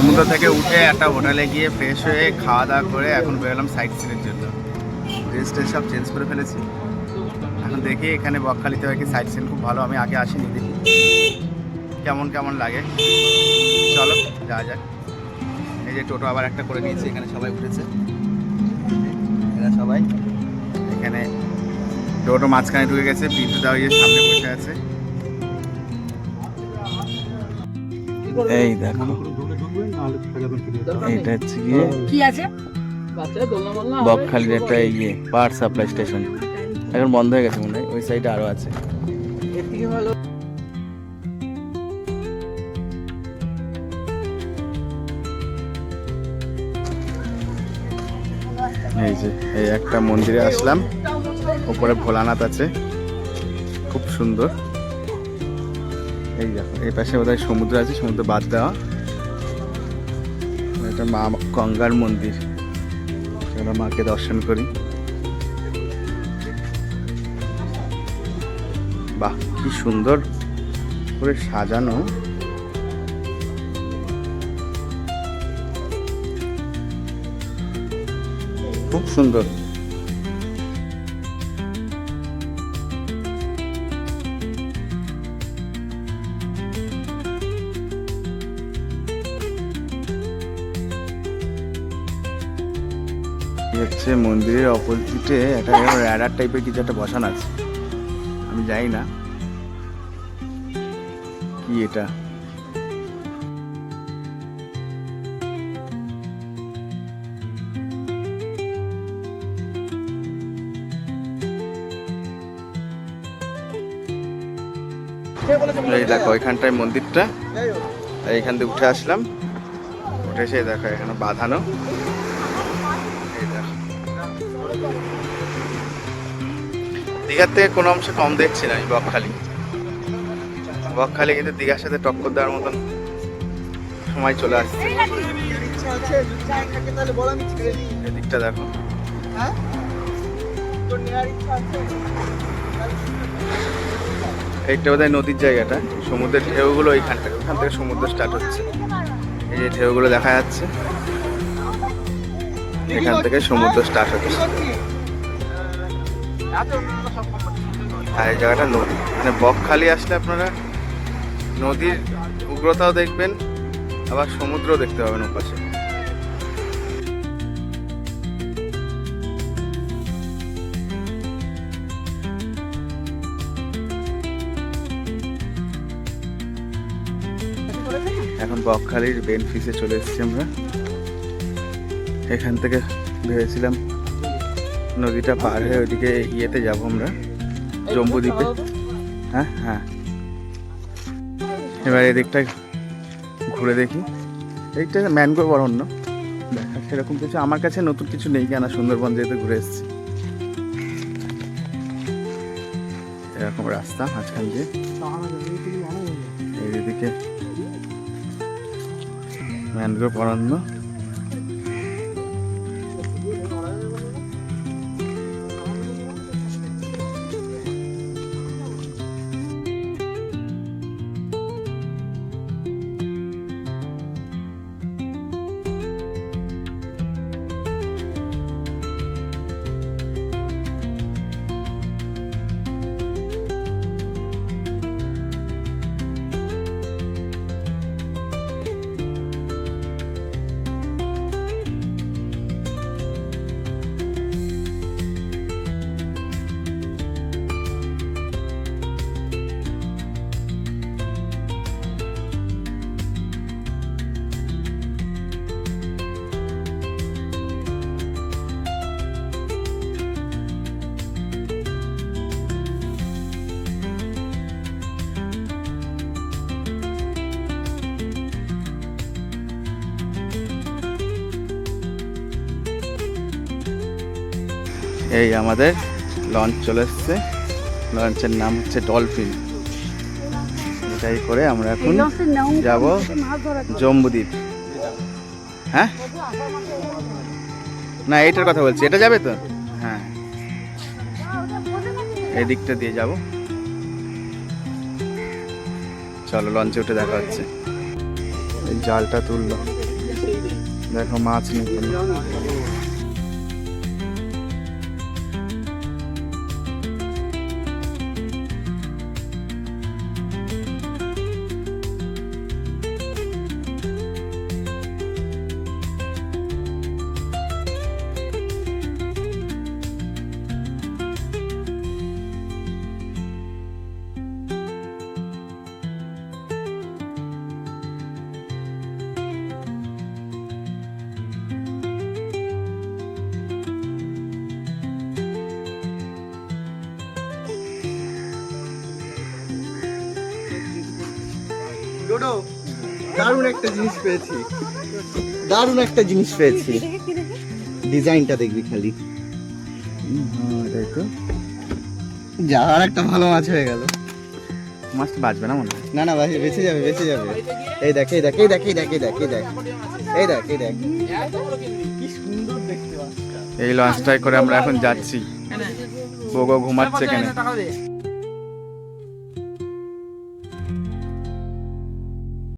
সমুদ্র থেকে উঠে একটা হোটেলে গিয়ে ফ্রেশ হয়ে খাওয়া দাওয়া করে এখন বেরোলাম সাইট সিনের জন্য। ড্রেস ট্রেস সব চেঞ্জ করে ফেলেছি। এখন দেখি এখানে বকখালিতে হয় কি সাইট সিন খুব ভালো, আমি আগে আসিনি, দেখি কেমন কেমন লাগে। চলো যাওয়া যাক। এই যে টোটো আবার একটা করে নিয়েছি, এখানে সবাই উঠেছে, এরা সবাই এখানে। টোটো মাঝখানে ঢুকে গেছে, বিদ্যুৎ ওই সামনে বসে আছে। এই দেখো এইটা হচ্ছে গিয়ে কি আছে বকখালির একটা পাওয়ার সাপ্লাই স্টেশন। এখন বন্ধ হয়ে গেছে মনে হয়, ওই সাইডে আরো আছে। এই যে এই একটা মন্দিরে আসলাম, উপরে ভোলানাথ আছে, খুব সুন্দর। এই দেখো এই পাশে বোধহয় সমুদ্র আছে, সমুদ্র বাদ দেওয়া। এটা মা গঙ্গার মন্দির, চলো মাকে দর্শন করি। বাহ কি সুন্দর করে সাজানো, খুব সুন্দর। হচ্ছে মন্দিরের অপোজিটে একটা র্যাডার টাইপের কিছু একটা বসানো আছে, আমি জানি না কি এটা। এই দেখো এখানটায় মন্দিরটা, এইখান থেকে উঠে আসলাম, উঠে এসে দেখো এখানে বাঁধানো। দীঘার থেকে কোনো অংশ কম দেখছি না আমি বকখালি কিন্তু দীঘার সাথে টক্কর দেওয়ার মতন সময় চলে আসছে। এদিকটা দেখো, এইটা বোধহয় নদীর জায়গাটা, সমুদ্রের ঢেউগুলো ওইখান থেকে সমুদ্র স্টার্ট হচ্ছে। এই যে ঢেউগুলো দেখা যাচ্ছে, এখান থেকে সমুদ্র স্টার্ট হচ্ছে। আর এই জায়গাটা নদী, মানে বকখালি আসলে আপনারা নদীর উগ্রতাও দেখবেন, আবার সমুদ্রও দেখতে পাবেন ওপাশে। এখন বকখালির বেনফিসে চলে এসেছি আমরা। এখান থেকে ভেবেছিলাম নদীটা পার হয়ে ওইদিকে ইয়েতে যাবো আমরা, জম্বুদ্বীপে। হ্যাঁ হ্যাঁ, এবার এদিকটা ঘুরে দেখি। এইটা ম্যানগ্রোভ অরণ্য, দেখা সেরকম কিছু আমার কাছে নতুন কিছু নেই, কেন সুন্দরবন যেহেতু ঘুরে এসেছি। এরকম রাস্তা মাঝখান দিয়ে, এইদিকে ম্যানগ্রোভ অরণ্য। এই আমাদের লঞ্চ চলে এসছে, লঞ্চের নাম হচ্ছে ডলফিন। এটাই করে আমরা এখন যাব জম্বুদ্বীপ। হ্যাঁ না, এইটার কথা বলছি, এটা যাবে তো। হ্যাঁ এই দিকটা দিয়ে যাব। চলো লঞ্চে উঠে দেখা হচ্ছে। এই জালটা তুললো। দেখো মাছ নেই কোনো। দারুণ একটা জিনিস পেয়েছি, দারুণ একটা জিনিস পেয়েছি। ডিজাইনটা দেখবি খালি। এটাই তো যা, আর একটা ভালো মাছ হয়ে গেল। মাছটা বাঁচবে না মনে হয়। না না ভাই, বেঁচে যাবে বেঁচে যাবে। এই দেখ এই দেখ এই দেখ এই দেখ এই দেখ এই দেখ এই দেখ এই দেখ, কি সুন্দর দেখতে মাছটা। এই লঞ্চটাই করে আমরা এখন যাচ্ছি। বগো ঘুমাচ্ছে কেন?